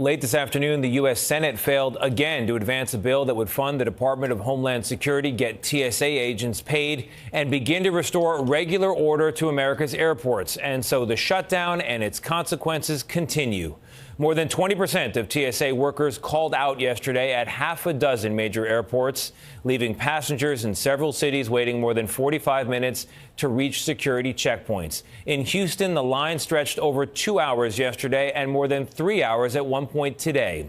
Late this afternoon, the U.S. Senate failed again to advance a bill that would fund the Department of Homeland Security, get TSA agents paid, and begin to restore regular order to America's airports. And so the shutdown and its consequences continue. More than 20% of TSA workers called out yesterday at half a dozen major airports, leaving passengers in several cities waiting more than 45 minutes to reach security checkpoints. In Houston, the line stretched over 2 hours yesterday and more than 3 hours at one point today.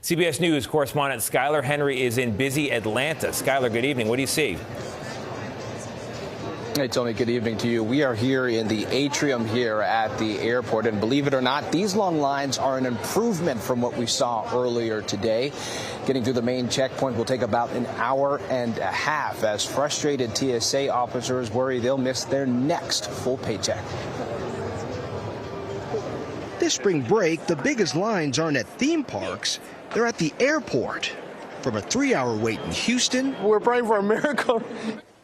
CBS News correspondent Skyler Henry is in busy Atlanta. Skyler, good evening. What do you see? Hey, Tony, good evening to you. We are here in the atrium here at the airport, and believe it or not, these long lines are an improvement from what we saw earlier today. Getting through the main checkpoint will take about an hour and a half as frustrated TSA officers worry they'll miss their next full paycheck. This spring break, the biggest lines aren't at theme parks, they're at the airport. From a 3-hour wait in Houston, We're praying for a miracle.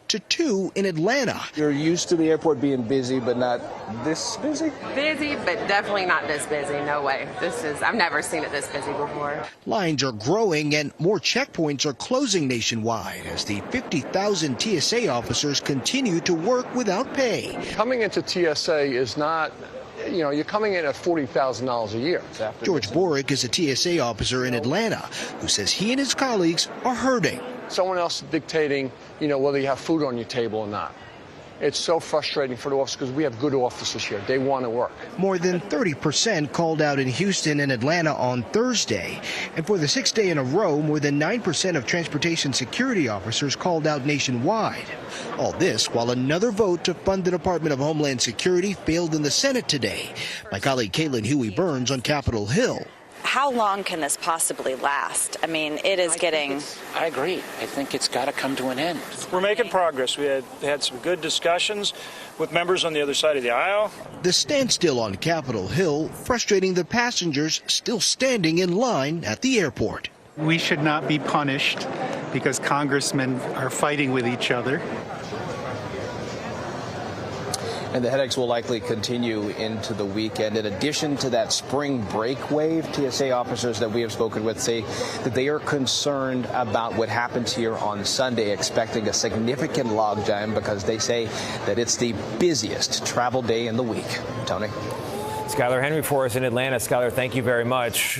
to 2 in Atlanta. You're used to the airport being busy, but not this busy? Busy, but definitely not this busy. No way. I've never seen it this busy before. Lines are growing and more checkpoints are closing nationwide as the 50,000 TSA officers continue to work without pay. Coming into TSA is not, you're coming in at $40,000 a year. George Borick is a TSA officer in Atlanta who says he and his colleagues are hurting. Someone else dictating, whether you have food on your table or not. It's so frustrating for the officers because we have good officers here. They want to work. More than 30% called out in Houston and Atlanta on Thursday. And for the 6th day in a row, more than 9% of transportation security officers called out nationwide. All this while another vote to fund the Department of Homeland Security failed in the Senate today. My colleague Caitlin Huey-Burns on Capitol Hill. How long can this possibly last? I mean, it is getting... I agree. I think it's got to come to an end. We're making progress. We had some good discussions with members on the other side of the aisle. The standstill on Capitol Hill frustrating the passengers still standing in line at the airport. We should not be punished because congressmen are fighting with each other. And the headaches will likely continue into the weekend. In addition to that spring break wave, TSA officers that we have spoken with say that they are concerned about what happens here on Sunday, expecting a significant logjam because they say that it's the busiest travel day in the week. Tony? Skyler Henry for us in Atlanta. Skyler, thank you very much.